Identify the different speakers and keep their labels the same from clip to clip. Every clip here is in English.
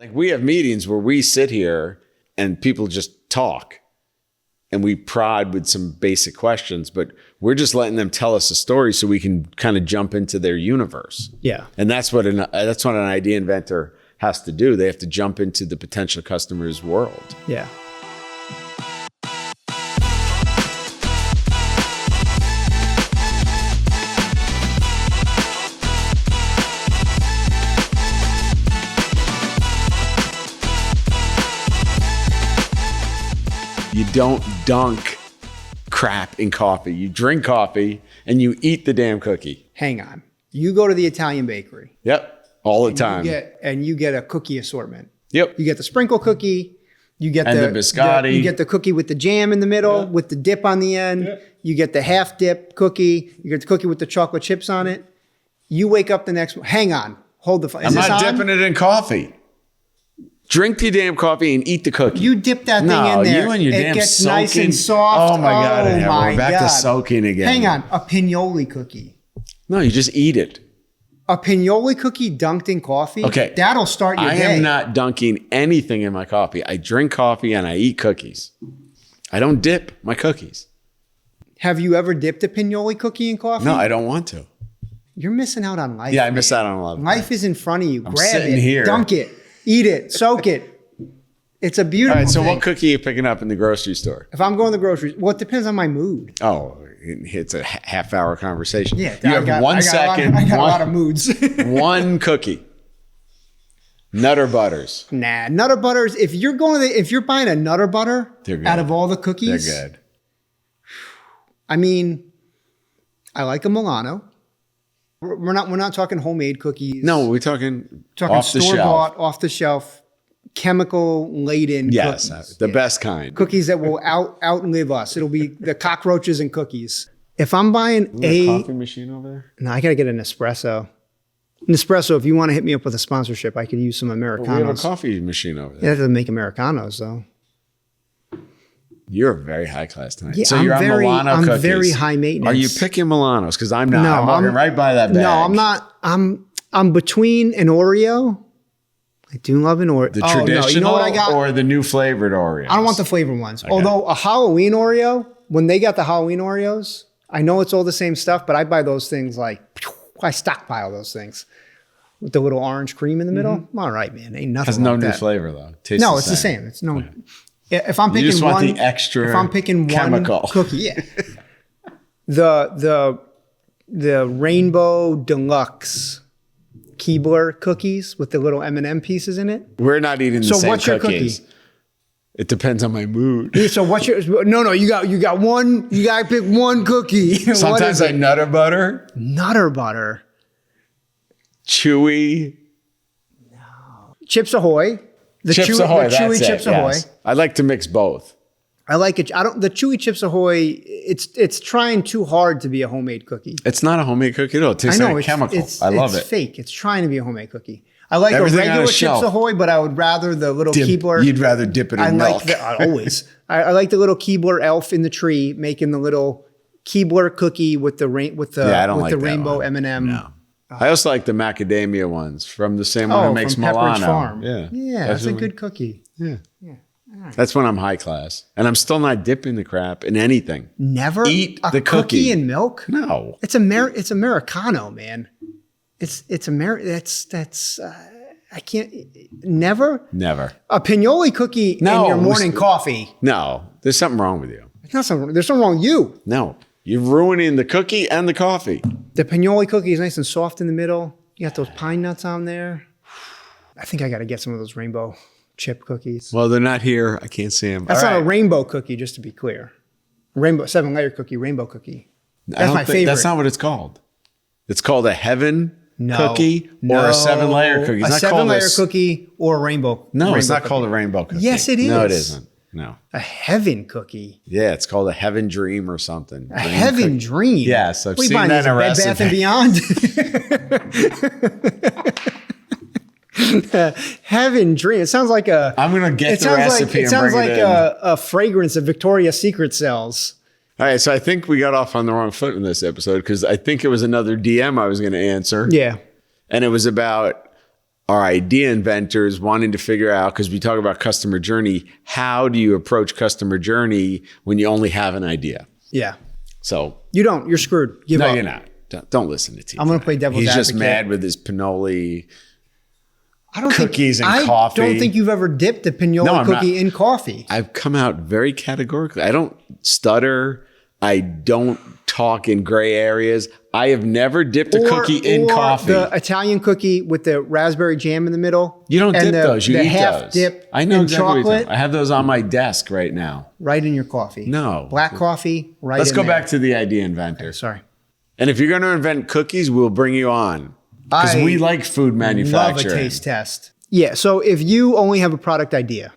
Speaker 1: Like we have meetings where we sit here and people just talk and we prod with some basic questions, but we're just letting them tell us a story so we can kind of jump into their universe.
Speaker 2: Yeah.
Speaker 1: And that's what an idea inventor has to do. They have to jump into the potential customer's world.
Speaker 2: Yeah.
Speaker 1: You don't dunk crap in coffee. You drink coffee and you eat the damn cookie.
Speaker 2: Hang on. You go to the Italian bakery.
Speaker 1: Yep. All the time.
Speaker 2: You get a cookie assortment.
Speaker 1: Yep.
Speaker 2: You get the sprinkle cookie. You get
Speaker 1: the biscotti.
Speaker 2: You get the cookie with the jam in the middle, with the dip on the end. You get the half dip cookie. You get the cookie with the chocolate chips on it. You wake up the next morning. Hang on. Hold the phone.
Speaker 1: I'm not dipping it in coffee. Drink the damn coffee and eat the cookie.
Speaker 2: You dip that thing in there.
Speaker 1: You and your
Speaker 2: it
Speaker 1: damn
Speaker 2: gets
Speaker 1: soaking.
Speaker 2: Nice and soft.
Speaker 1: Oh my God.
Speaker 2: My
Speaker 1: We're back to soaking again.
Speaker 2: Hang on. A pinoli cookie.
Speaker 1: No, you just eat it.
Speaker 2: A pinoli cookie dunked in coffee?
Speaker 1: Okay.
Speaker 2: That'll start your day.
Speaker 1: I am not dunking anything in my coffee. I drink coffee and I eat cookies. I don't dip my cookies.
Speaker 2: Have you ever dipped a pinoli cookie in coffee?
Speaker 1: No, I don't want to.
Speaker 2: You're missing out on life.
Speaker 1: Yeah, I miss out on life.
Speaker 2: Life is in front of you.
Speaker 1: I'm
Speaker 2: Grab
Speaker 1: sitting
Speaker 2: it,
Speaker 1: here.
Speaker 2: dunk it, eat it, soak it. It's a beautiful
Speaker 1: All right, so
Speaker 2: thing.
Speaker 1: what cookie are you picking up in the grocery store?
Speaker 2: If I'm going to the groceries, well, it depends on my mood.
Speaker 1: Oh, it's a half-hour conversation.
Speaker 2: Yeah,
Speaker 1: you have 1 second.
Speaker 2: I got a lot of moods.
Speaker 1: One cookie. Nutter Butters.
Speaker 2: Nah, Nutter Butters. If you're buying a Nutter Butter out of all the cookies,
Speaker 1: they're good.
Speaker 2: I mean, I like a Milano. We're not talking homemade cookies.
Speaker 1: No, we're talking off the
Speaker 2: store
Speaker 1: shelf.
Speaker 2: bought, off the shelf, chemical laden
Speaker 1: yes,
Speaker 2: cookies.
Speaker 1: the best kind.
Speaker 2: Cookies that will outlive us. It'll be the cockroaches and cookies. If I'm buying
Speaker 1: a coffee machine over there?
Speaker 2: No, I got to get an espresso. Nespresso, if you want to hit me up with a sponsorship, I could use some Americanos.
Speaker 1: We have a coffee machine over there.
Speaker 2: Yeah, that doesn't make Americanos, though.
Speaker 1: You're very high class tonight.
Speaker 2: Yeah,
Speaker 1: so you're on Milano cookies.
Speaker 2: I'm very high maintenance.
Speaker 1: Are you picking Milanos? Because I'm not.
Speaker 2: No,
Speaker 1: I'm walking right by that bag.
Speaker 2: No, I'm not. I'm between an Oreo. I do love an Oreo.
Speaker 1: The traditional
Speaker 2: you know what I got?
Speaker 1: Or the new flavored Oreos?
Speaker 2: I don't want the flavored ones.
Speaker 1: Okay.
Speaker 2: Although a Halloween Oreo, when they got the Halloween Oreos, I know it's all the same stuff, but I buy those things like, I stockpile those things. With the little orange cream in the middle. Mm-hmm. All right, man. Ain't nothing
Speaker 1: Has no
Speaker 2: like
Speaker 1: new
Speaker 2: that.
Speaker 1: flavor, though. Tastes
Speaker 2: No, it's the same. It's no...
Speaker 1: Okay.
Speaker 2: If I'm picking
Speaker 1: you just want
Speaker 2: one,
Speaker 1: the extra
Speaker 2: if I'm picking
Speaker 1: chemical.
Speaker 2: one cookie, yeah. the Rainbow Deluxe Keebler cookies with the little M&M pieces in it.
Speaker 1: We're not eating the same
Speaker 2: what's your
Speaker 1: cookies.
Speaker 2: cookie?
Speaker 1: It depends on my mood.
Speaker 2: So what's your? No. You got one. You got to pick one cookie.
Speaker 1: Sometimes I Nutter Butter.
Speaker 2: Nutter Butter.
Speaker 1: Chewy.
Speaker 2: No. Chips Ahoy. The
Speaker 1: Chips Ahoy.
Speaker 2: The Chewy Chips Ahoy.
Speaker 1: Yes. I like to mix both.
Speaker 2: I like it. The Chewy Chips Ahoy. It's trying too hard to be a homemade cookie.
Speaker 1: It's not a homemade cookie at all. It tastes like a chemical. I love it.
Speaker 2: It's fake. It's trying to be a homemade cookie. I like
Speaker 1: Everything
Speaker 2: a regular
Speaker 1: on a
Speaker 2: Chips
Speaker 1: shelf.
Speaker 2: Ahoy, but I would rather the little Keebler.
Speaker 1: You'd rather dip it in milk.
Speaker 2: Always. I like the little Keebler elf in the tree making the little Keebler cookie with the rainbow M&M.
Speaker 1: No. I also like the macadamia ones from the same one who makes
Speaker 2: from
Speaker 1: Milano.
Speaker 2: Pepperidge Farm.
Speaker 1: Yeah,
Speaker 2: that's a good cookie.
Speaker 1: Yeah. Right. That's when I'm high class, and I'm still not dipping the crap in anything.
Speaker 2: Never
Speaker 1: eat
Speaker 2: a
Speaker 1: the
Speaker 2: cookie in milk.
Speaker 1: No,
Speaker 2: it's Americano, man. It's that's I can't never a pinoli cookie in your morning coffee.
Speaker 1: No, there's something wrong with you.
Speaker 2: There's something wrong with you.
Speaker 1: No, you're ruining the cookie and the coffee.
Speaker 2: The pinoli cookie is nice and soft in the middle. You got those pine nuts on there. I think I got to get some of those rainbow chip cookies.
Speaker 1: Well, they're not here. I can't see them.
Speaker 2: That's not a rainbow cookie, just to be clear. Rainbow 7-layer cookie, rainbow cookie. That's my favorite.
Speaker 1: That's not what it's called. It's called a heaven cookie or a 7-layer cookie.
Speaker 2: It's a 7-layer cookie or a rainbow.
Speaker 1: No, it's not called a rainbow cookie.
Speaker 2: Yes, it is.
Speaker 1: No, it isn't. No.
Speaker 2: A heaven cookie.
Speaker 1: Yeah, it's called a heaven dream or something.
Speaker 2: A heaven dream?
Speaker 1: Yes, I've seen that in a
Speaker 2: Bed Bath and Beyond? Heaven dream. It sounds like a...
Speaker 1: I'm going to get the recipe and bring it in.
Speaker 2: It sounds like a fragrance of Victoria's Secret sells.
Speaker 1: All right, so I think we got off on the wrong foot in this episode because I think it was another DM I was going to answer.
Speaker 2: Yeah.
Speaker 1: And it was about are idea inventors wanting to figure out, because we talk about customer journey, how do you approach customer journey when you only have an idea?
Speaker 2: Yeah.
Speaker 1: So
Speaker 2: you don't. You're screwed. Give up.
Speaker 1: No, you're not. Don't listen to T.
Speaker 2: I'm going to play devil's advocate.
Speaker 1: He's just mad with his pinoli
Speaker 2: I don't
Speaker 1: cookies
Speaker 2: think,
Speaker 1: and coffee.
Speaker 2: I don't think you've ever dipped a pinoli cookie in coffee.
Speaker 1: I've come out very categorically. I don't stutter. I don't talk in gray areas. I have never dipped a cookie in coffee.
Speaker 2: The Italian cookie with the raspberry jam in the middle.
Speaker 1: You don't dip those. You eat
Speaker 2: half
Speaker 1: those.
Speaker 2: Dip
Speaker 1: I know
Speaker 2: in
Speaker 1: exactly what you're
Speaker 2: chocolate.
Speaker 1: talking about. I have those on my desk right now.
Speaker 2: Right in your coffee.
Speaker 1: No.
Speaker 2: Black coffee, right
Speaker 1: Let's
Speaker 2: in
Speaker 1: go
Speaker 2: there.
Speaker 1: back to the idea inventor.
Speaker 2: Okay, sorry.
Speaker 1: And if you're going to invent cookies, we'll bring you on. Because we like food manufacturing.
Speaker 2: Love a taste test. Yeah, so if you only have a product idea.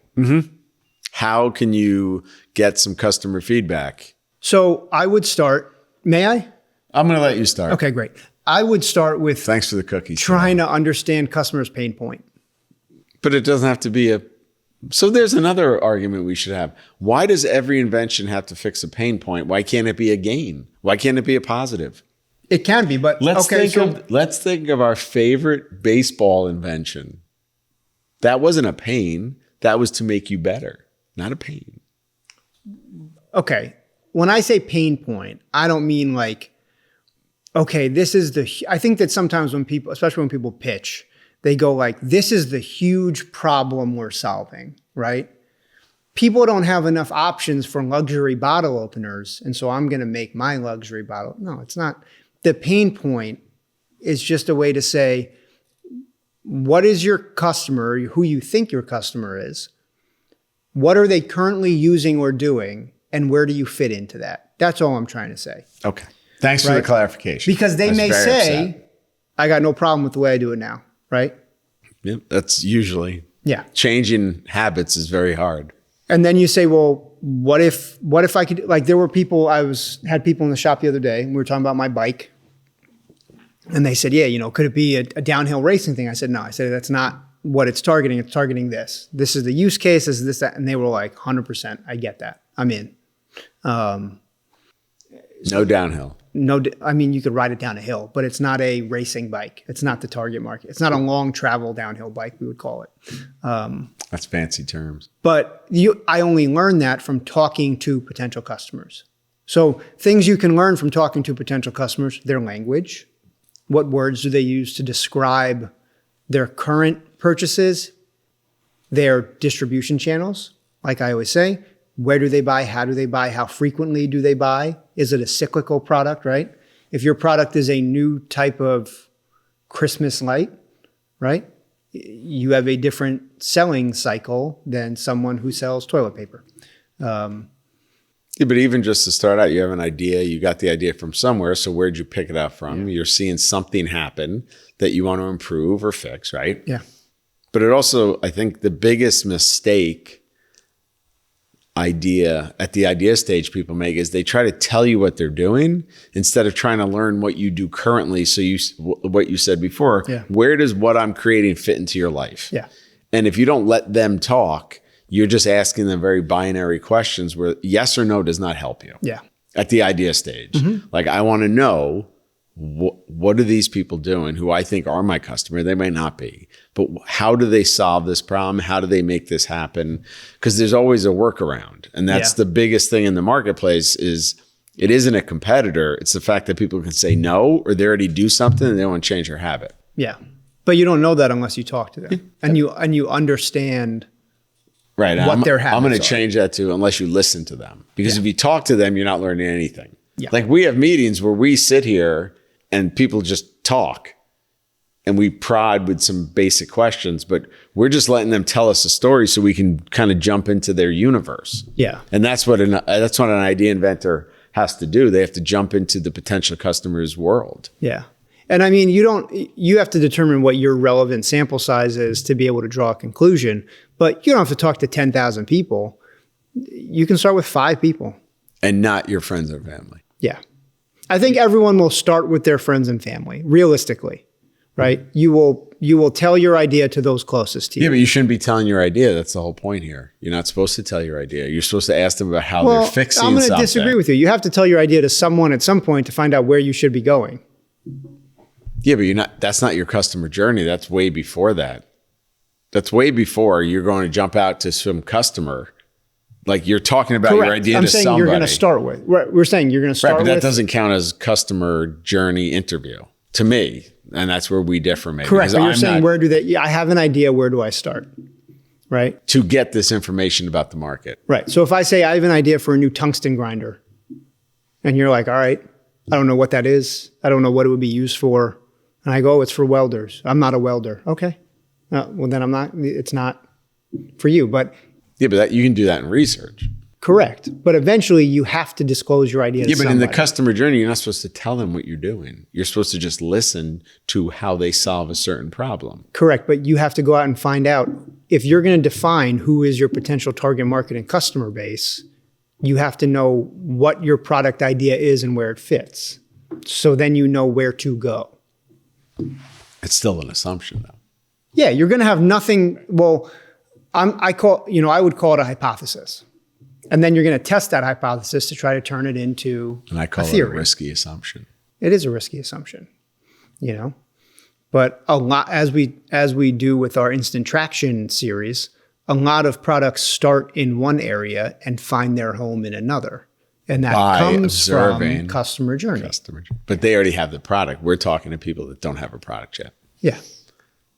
Speaker 1: How can you get some customer feedback?
Speaker 2: So I would start, may I?
Speaker 1: I'm going to let you start.
Speaker 2: Okay, great. I would start with
Speaker 1: Thanks for the cookies.
Speaker 2: trying to understand customers' pain point.
Speaker 1: But it doesn't have to be a... So there's another argument we should have. Why does every invention have to fix a pain point? Why can't it be a gain? Why can't it be a positive?
Speaker 2: It can be, but
Speaker 1: Let's think of our favorite baseball invention. That wasn't a pain. That was to make you better, not a pain.
Speaker 2: Okay. When I say pain point, I don't mean like, okay, this is I think that sometimes when people, especially when people pitch, they go like, this is the huge problem we're solving, right? People don't have enough options for luxury bottle openers, and so I'm going to make my luxury bottle. No, it's not. The pain point is just a way to say, what is your customer, who you think your customer is? What are they currently using or doing? And where do you fit into that? That's all I'm trying to say.
Speaker 1: Okay. Thanks for the clarification.
Speaker 2: Because they may say, I got no problem with the way I do it now, right?
Speaker 1: Yeah, that's usually.
Speaker 2: Yeah.
Speaker 1: Changing habits is very hard.
Speaker 2: And then you say, well, what if I could, like there were people, had people in the shop the other day, and we were talking about my bike. And they said, yeah, could it be a downhill racing thing? I said, no. I said, that's not what it's targeting. It's targeting this. This is the use case. This is this, that. And they were like, 100%. I get that. I'm in.
Speaker 1: No downhill.
Speaker 2: No, I mean, you could ride it down a hill, but it's not a racing bike. It's not the target market. It's not a long travel downhill bike, we would call it.
Speaker 1: That's fancy terms.
Speaker 2: But I only learned that from talking to potential customers. So things you can learn from talking to potential customers, their language. What words do they use to describe their current purchases, their distribution channels? Like I always say, where do they buy? How do they buy? How frequently do they buy? Is it a cyclical product, right? If your product is a new type of Christmas light, right? You have a different selling cycle than someone who sells toilet paper.
Speaker 1: Yeah, but even just to start out, you have an idea. You got the idea from somewhere. So where'd you pick it up from? Yeah. You're seeing something happen that you want to improve or fix, right?
Speaker 2: Yeah.
Speaker 1: But it also, I think the biggest mistake at the idea stage people make is they try to tell you what they're doing instead of trying to learn what you do currently. So what you said before, where does what I'm creating fit into your life?
Speaker 2: Yeah.
Speaker 1: And if you don't let them talk, you're just asking them very binary questions where yes or no does not help you.
Speaker 2: Yeah.
Speaker 1: At the idea stage. Mm-hmm. Like, I want to know what are these people doing who I think are my customer? They might not be, but how do they solve this problem? How do they make this happen? Because there's always a workaround. And that's the biggest thing in the marketplace is it isn't a competitor. It's the fact that people can say no, or they already do something and they want to change their habit.
Speaker 2: Yeah. But you don't know that unless you talk to them and you understand
Speaker 1: right.
Speaker 2: what their habits are.
Speaker 1: I'm going to change that to unless you listen to them. Because if you talk to them, you're not learning anything.
Speaker 2: Yeah.
Speaker 1: Like we have meetings where we sit here and people just talk and we prod with some basic questions, but we're just letting them tell us a story so we can kind of jump into their universe.
Speaker 2: Yeah.
Speaker 1: And that's what an idea inventor has to do. They have to jump into the potential customer's world.
Speaker 2: Yeah. And I mean, you have to determine what your relevant sample size is to be able to draw a conclusion, but you don't have to talk to 10,000 people. You can start with 5 people.
Speaker 1: And not your friends or family.
Speaker 2: Yeah. I think everyone will start with their friends and family, realistically, right? You will tell your idea to those closest to you.
Speaker 1: Yeah, but you shouldn't be telling your idea. That's the whole point here. You're not supposed to tell your idea. You're supposed to ask them about how they're fixing something.
Speaker 2: I'm going to disagree with you. You have to tell your idea to someone at some point to find out where you should be going.
Speaker 1: Yeah, but that's not your customer journey. That's way before that. That's way before you're going to jump out to some customer. Like you're talking about your idea
Speaker 2: I'm
Speaker 1: to
Speaker 2: saying
Speaker 1: somebody.
Speaker 2: you're going to start with. We're saying you're going to start
Speaker 1: Right, but
Speaker 2: with.
Speaker 1: that doesn't count as customer journey interview to me. And that's where we differ maybe.
Speaker 2: Correct. But you're saying
Speaker 1: where
Speaker 2: I have an idea. Where do I start? Right.
Speaker 1: to get this information about the market.
Speaker 2: Right. So if I say I have an idea for a new tungsten grinder and you're like, all right, I don't know what that is. I don't know what it would be used for. And I go, oh, it's for welders. I'm not a welder. Okay. Well, then it's not for you. But
Speaker 1: Yeah, but you can do that in research.
Speaker 2: correct. But eventually you have to disclose your idea to
Speaker 1: Yeah, but in
Speaker 2: somebody.
Speaker 1: the customer journey, you're not supposed to tell them what you're doing. You're supposed to just listen to how they solve a certain problem.
Speaker 2: Correct. But you have to go out and find out if you're going to define who is your potential target market and customer base, you have to know what your product idea is and where it fits. So then you know where to go.
Speaker 1: It's still an assumption, though.
Speaker 2: Yeah, you're going to have nothing. Well, I would call it a hypothesis. And then you're going to test that hypothesis to try to turn it into
Speaker 1: And I call
Speaker 2: a
Speaker 1: it
Speaker 2: theory.
Speaker 1: a risky assumption.
Speaker 2: It is a risky assumption, But a lot, as we do with our instant traction series, a lot of products start in one area and find their home in another. And that
Speaker 1: By
Speaker 2: comes
Speaker 1: observing
Speaker 2: from customer journey.
Speaker 1: But they already have the product. We're talking to people that don't have a product yet.
Speaker 2: Yeah.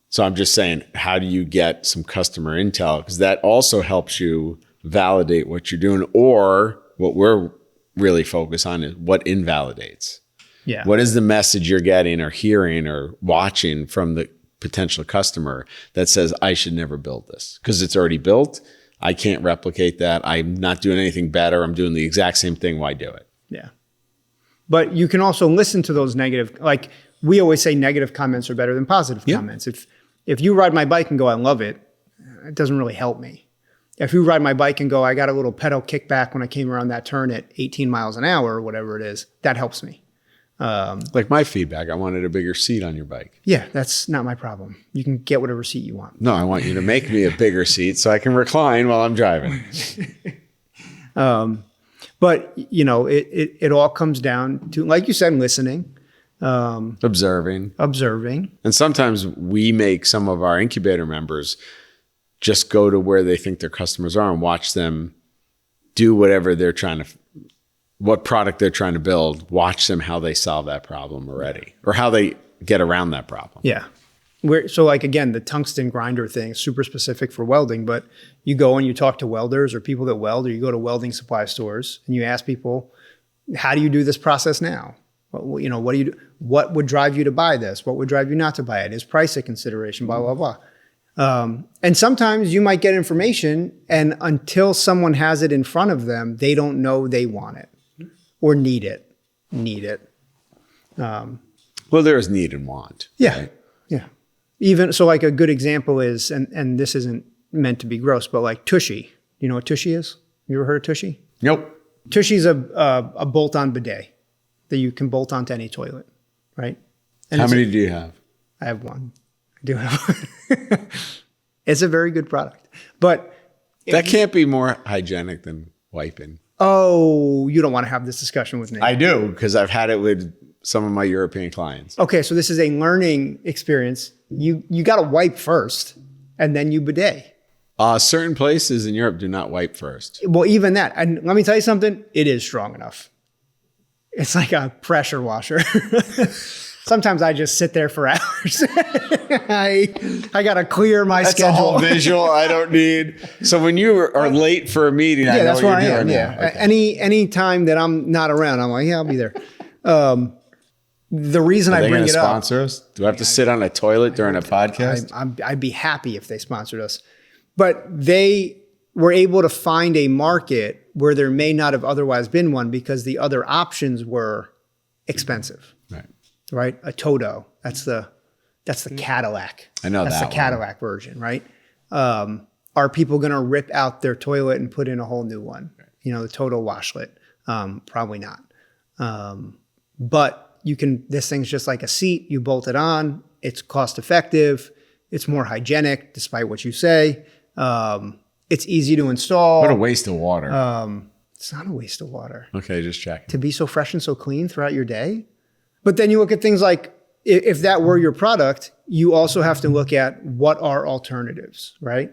Speaker 1: So I'm just saying, how do you get some customer intel? Because that also helps you validate what you're doing. Or what we're really focused on is what invalidates.
Speaker 2: Yeah.
Speaker 1: What is the message you're getting or hearing or watching from the potential customer that says, I should never build this because it's already built. I can't replicate that. I'm not doing anything better. I'm doing the exact same thing. Why do it?
Speaker 2: Yeah. But you can also listen to those negative, like we always say negative comments are better than positive comments. If you ride my bike and go, I love it, it doesn't really help me. If you ride my bike and go, I got a little pedal kickback when I came around that turn at 18 miles an hour or whatever it is, that helps me.
Speaker 1: Like my feedback, I wanted a bigger seat on your bike.
Speaker 2: Yeah, that's not my problem. You can get whatever seat you want.
Speaker 1: No, I want you to make me a bigger seat so I can recline while I'm driving.
Speaker 2: But, it all comes down to, like you said, listening,
Speaker 1: Observing. And sometimes we make some of our incubator members just go to where they think their customers are and watch them do whatever they're trying to, what product they're trying to build, watch them how they solve that problem already or how they get around that problem.
Speaker 2: Yeah. So like, again, the tungsten grinder thing is super specific for welding, but you go and you talk to welders or people that weld, or you go to welding supply stores and you ask people, how do you do this process now? Well, what do you do? What would drive you to buy this? What would drive you not to buy it? Is price a consideration? Blah, blah, blah. And sometimes you might get information and until someone has it in front of them, they don't know they want it or need it.
Speaker 1: Well, there is need and want.
Speaker 2: Yeah.
Speaker 1: Right?
Speaker 2: Yeah. Even so, like a good example is, and this isn't meant to be gross, but like Tushy. You know what Tushy is? You ever heard of Tushy?
Speaker 1: Nope.
Speaker 2: Tushy's a bolt-on bidet that you can bolt onto any toilet, right? And
Speaker 1: How many do you have?
Speaker 2: I have one. I do have one. It's a very good product. But
Speaker 1: That can't be more hygienic than wiping.
Speaker 2: oh, you don't want to have this discussion with me.
Speaker 1: I do, because I've had it with some of my European clients.
Speaker 2: Okay, so this is a learning experience. You got to wipe first and then you bidet.
Speaker 1: Certain places in Europe do not wipe first.
Speaker 2: Well, even that. And let me tell you something, it is strong enough. It's like a pressure washer. Sometimes I just sit there for hours. I got to clear my
Speaker 1: That's
Speaker 2: schedule.
Speaker 1: a whole visual I don't need. So when you are late for a meeting, I know
Speaker 2: that's
Speaker 1: what
Speaker 2: where I
Speaker 1: you're
Speaker 2: am.
Speaker 1: doing.
Speaker 2: Yeah.
Speaker 1: Now. Okay.
Speaker 2: Any time that I'm not around, I'm like, yeah, I'll be there. The reason
Speaker 1: Are
Speaker 2: I
Speaker 1: they
Speaker 2: bring
Speaker 1: going
Speaker 2: it
Speaker 1: to
Speaker 2: up,
Speaker 1: sponsor us? Do I have to sit on a toilet during a podcast?
Speaker 2: I'd be happy if they sponsored us. But they were able to find a market where there may not have otherwise been one because the other options were expensive. Right? A Toto. That's the Cadillac.
Speaker 1: I know
Speaker 2: that's
Speaker 1: that
Speaker 2: the Cadillac version, right? Are people going to rip out their toilet and put in a whole new one? The Toto washlet. Probably not. But this thing's just like a seat. You bolt it on. It's cost effective. It's more hygienic, despite what you say. It's easy to install.
Speaker 1: What a waste of water.
Speaker 2: It's not a waste of water.
Speaker 1: Okay, just checking.
Speaker 2: To be so fresh and so clean throughout your day. But then you look at things like if that were your product, you also have to look at what are alternatives, right?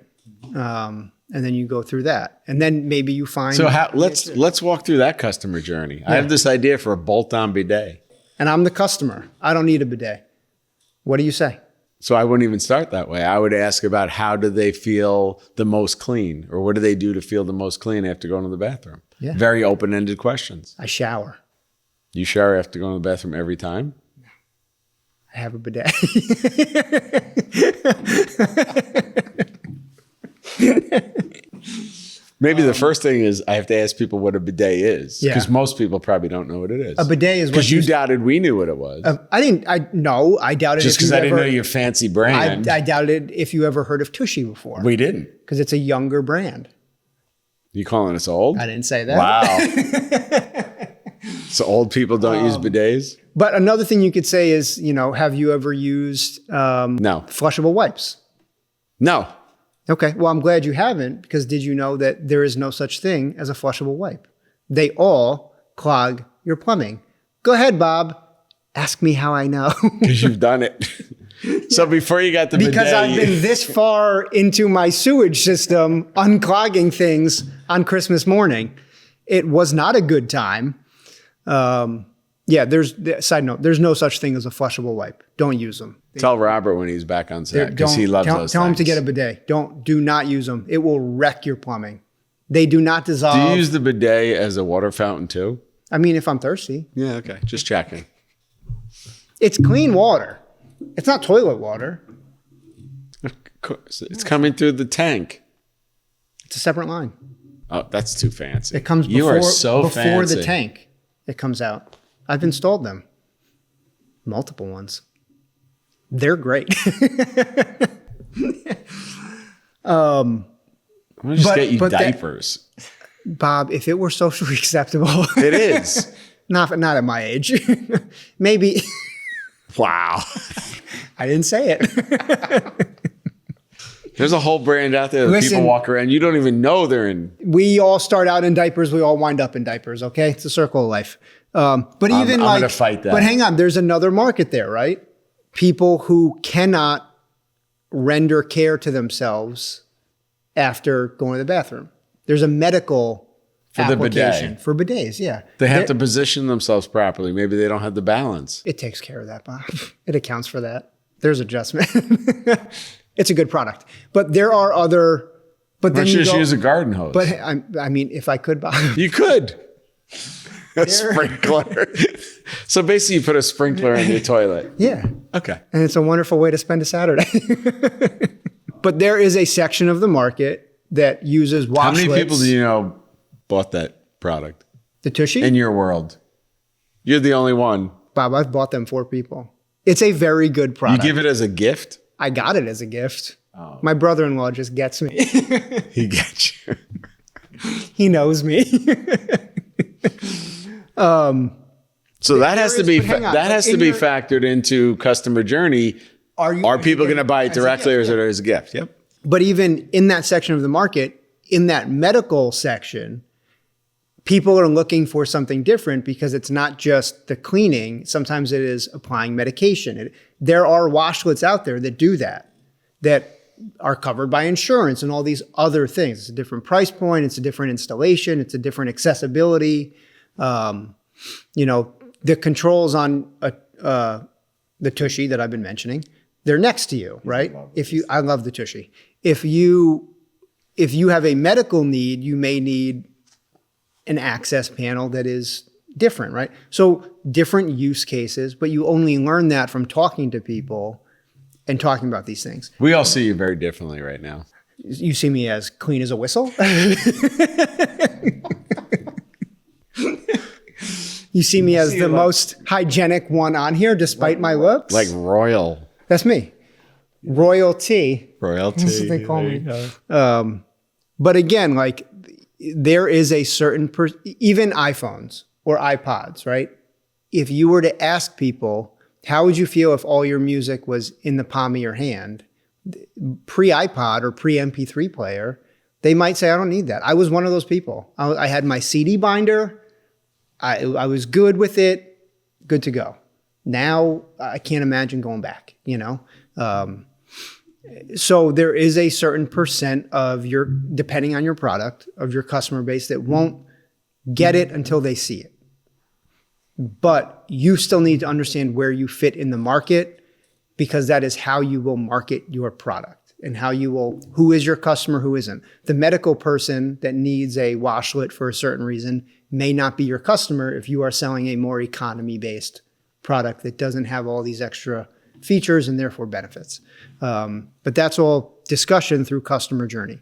Speaker 2: And then you go through that, and then maybe you find.
Speaker 1: So let's walk through that customer journey. Yeah. I have this idea for a bolt-on bidet,
Speaker 2: and I'm the customer. I don't need a bidet. What do you say?
Speaker 1: So I wouldn't even start that way. I would ask about how do they feel the most clean, or what do they do to feel the most clean after going to the bathroom? Yeah. Very open-ended questions.
Speaker 2: I shower. You
Speaker 1: shower after going to the bathroom every time?
Speaker 2: I have a bidet.
Speaker 1: Maybe the first thing is I have to ask people what a bidet is, because most people probably don't know what it is.
Speaker 2: A bidet is
Speaker 1: because you doubted we knew what it was.
Speaker 2: I doubted
Speaker 1: just because I didn't know your fancy brand.
Speaker 2: I doubted if you ever heard of Tushy before.
Speaker 1: We didn't,
Speaker 2: because it's a younger brand.
Speaker 1: You calling us old?
Speaker 2: I didn't say that.
Speaker 1: Wow. So old people don't use bidets.
Speaker 2: But another thing you could say is, have you ever used
Speaker 1: no
Speaker 2: flushable wipes?
Speaker 1: No.
Speaker 2: Okay, well, I'm glad you haven't, because did you know that there is no such thing as a flushable wipe? They all clog your plumbing. Go ahead, Bob. Ask me how I know.
Speaker 1: Because you've done it. So before you got the bidet.
Speaker 2: Because I've been this far into my sewage system, unclogging things on Christmas morning. It was not a good time. Side note, there's no such thing as a flushable wipe. Don't use them.
Speaker 1: Tell Robert when he's back on set, because he loves those things.
Speaker 2: Tell him to get a bidet. Do not use them. It will wreck your plumbing. They do not dissolve.
Speaker 1: Do you use the bidet as a water fountain too?
Speaker 2: I mean, if I'm thirsty.
Speaker 1: Yeah, okay. Just checking.
Speaker 2: It's clean water. It's not toilet water.
Speaker 1: Of course. It's coming through the tank.
Speaker 2: It's a separate line.
Speaker 1: Oh, that's too fancy.
Speaker 2: It comes
Speaker 1: before
Speaker 2: the tank. It comes out. I've installed them. Multiple ones. They're great.
Speaker 1: I'm going to just get you diapers.
Speaker 2: Bob, if it were socially acceptable.
Speaker 1: It is.
Speaker 2: Not at my age. Maybe.
Speaker 1: Wow.
Speaker 2: I didn't say it.
Speaker 1: There's a whole brand out there that people walk around. You don't even know they're in.
Speaker 2: We all start out in diapers. We all wind up in diapers. Okay. It's a circle of life. But I'm going
Speaker 1: to fight that.
Speaker 2: But hang on. There's another market there, right? People who cannot render care to themselves after going to the bathroom. There's a medical application for bidets. Yeah.
Speaker 1: They have to position themselves properly. Maybe they don't have the balance.
Speaker 2: It takes care of that, Bob. It accounts for that. There's adjustment. It's a good product. But there are other... But then
Speaker 1: you just use a garden hose.
Speaker 2: But I mean, if I could, Bob.
Speaker 1: You could. A sprinkler. So basically you put a sprinkler in your toilet.
Speaker 2: Yeah.
Speaker 1: Okay.
Speaker 2: And it's a wonderful way to spend a Saturday. But there is a section of the market that uses washlets.
Speaker 1: How many people do you know bought that product?
Speaker 2: The Tushy?
Speaker 1: In your world. You're the only one.
Speaker 2: Bob, I've bought them for people. It's a very good product.
Speaker 1: You give it as a gift?
Speaker 2: I got it as a gift. Oh. My brother-in-law just gets me.
Speaker 1: He gets you.
Speaker 2: He knows me.
Speaker 1: So that has to be factored into customer journey. Are people going to buy it directly, or is it as a gift? Yep.
Speaker 2: But even in that section of the market, in that medical section, people are looking for something different, because it's not just the cleaning. Sometimes it is applying medication. There are washlets out there that do that are covered by insurance and all these other things. It's a different price point. It's a different installation. It's a different accessibility. The controls on the Tushy that I've been mentioning, they're next to you, right? I love the Tushy. If you have a medical need, you may need an access panel that is different, right? So different use cases, but you only learn that from talking to people and talking about these things.
Speaker 1: We all see you very differently right now.
Speaker 2: You see me as clean as a whistle? You see me as the most hygienic one on here, despite my looks?
Speaker 1: Like royal.
Speaker 2: That's me. Royalty.
Speaker 1: Royalty.
Speaker 2: That's what they call me. But again, like, there is a certain, even iPhones or iPods, right? If you were to ask people, how would you feel if all your music was in the palm of your hand? Pre-iPod or pre-MP3 player, they might say, I don't need that. I was one of those people. I had my CD binder. I was good with it, good to go. Now I can't imagine going back, you know? So there is a certain percent of your, depending on your product, of your customer base that won't get it until they see it. But you still need to understand where you fit in the market, because that is how you will market your product and how you will, who is your customer, who isn't. The medical person that needs a washlet for a certain reason may not be your customer if you are selling a more economy-based product that doesn't have all these extra features and therefore benefits. But that's all discussion through customer journey.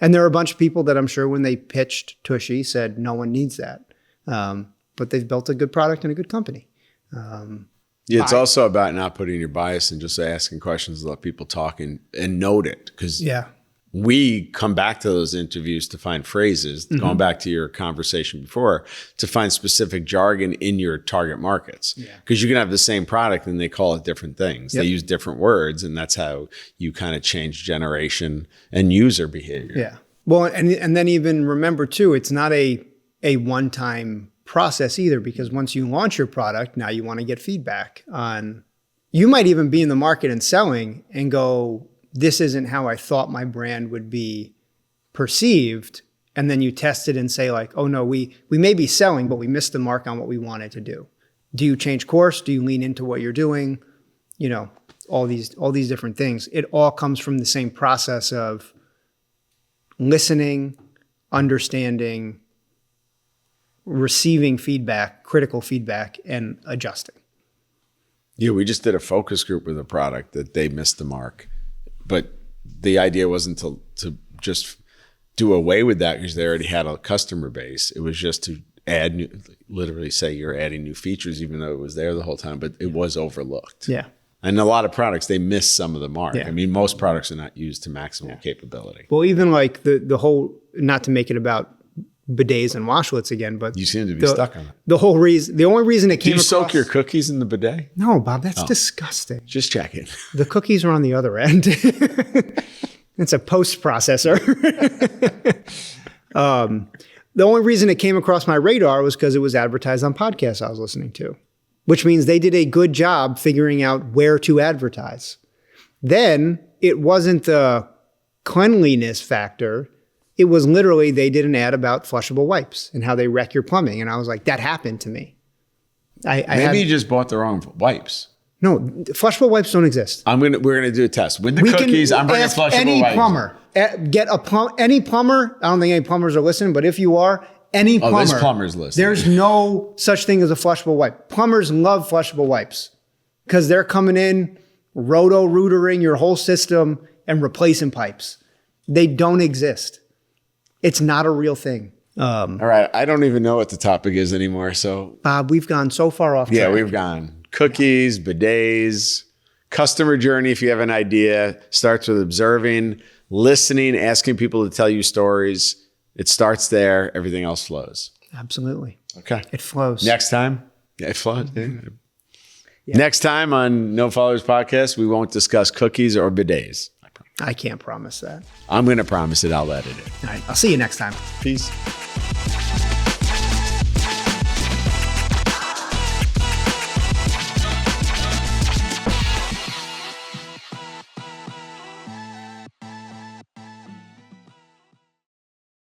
Speaker 2: And there are a bunch of people that I'm sure when they pitched Tushy said, no one needs that. But they've built a good product and a good company.
Speaker 1: Yeah, it's also about not putting your bias and just asking questions, let people talk and note it. Because we come back to those interviews to find phrases, going back to your conversation before, to find specific jargon in your target markets. Because you can have the same product and they call it different things. They use different words, and that's how you kind of change generation and user behavior.
Speaker 2: Yeah. Well, and then even remember too, it's not a one-time process either, because once you launch your product, now you want to get feedback on, you might even be in the market and selling and go, this isn't how I thought my brand would be perceived. And then you test it and say like, oh no, we may be selling, but we missed the mark on what we wanted to do. Do you change course? Do you lean into what you're doing? You know, all these different things. It all comes from the same process of listening, understanding, receiving feedback, critical feedback, and adjusting.
Speaker 1: Yeah, we just did a focus group with a product that they missed the mark. But the idea wasn't to just do away with that because they already had a customer base. It was just to add new, literally say you're adding new features, even though it was there the whole time, but it was overlooked.
Speaker 2: Yeah.
Speaker 1: And a lot of products, they miss some of the mark. I mean, most products are not used to maximum capability.
Speaker 2: Well, even like the whole, not to make it about bidets and washlets again, but
Speaker 1: you seem to be stuck on it.
Speaker 2: The only reason it came across.
Speaker 1: Do you soak your cookies in the bidet?
Speaker 2: No, Bob, that's disgusting.
Speaker 1: Just checking.
Speaker 2: The cookies are on the other end. It's a post processor. The only reason it came across my radar was because it was advertised on podcasts I was listening to, which means they did a good job figuring out where to advertise. Then it wasn't the cleanliness factor. It was literally, they did an ad about flushable wipes and how they wreck your plumbing. And I was like, that happened to me.
Speaker 1: Maybe you just bought the wrong wipes.
Speaker 2: No, flushable wipes don't exist.
Speaker 1: We're gonna do a test with the cookies. I'm bringing flushable
Speaker 2: any
Speaker 1: wipes.
Speaker 2: Plumber. Any plumber. I don't think any plumbers are listening, but if you are, any plumber.
Speaker 1: Oh, there's plumbers listening.
Speaker 2: There's no such thing as a flushable wipe. Plumbers love flushable wipes because they're coming in, roto-rootering your whole system and replacing pipes. They don't exist. It's not a real thing.
Speaker 1: All right. I don't even know what the topic is anymore. So,
Speaker 2: Bob, we've gone so far off track.
Speaker 1: Yeah, we've gone. Cookies, bidets, customer journey. If you have an idea, starts with observing, listening, asking people to tell you stories. It starts there. Everything else flows.
Speaker 2: Absolutely.
Speaker 1: Okay.
Speaker 2: It flows.
Speaker 1: Next time. Yeah, it flows. Yeah. Next time on No Followers Podcast, we won't discuss cookies or bidets.
Speaker 2: I can't promise that.
Speaker 1: I'm going to promise it. I'll edit it.
Speaker 2: All right. I'll see you next time.
Speaker 1: Peace.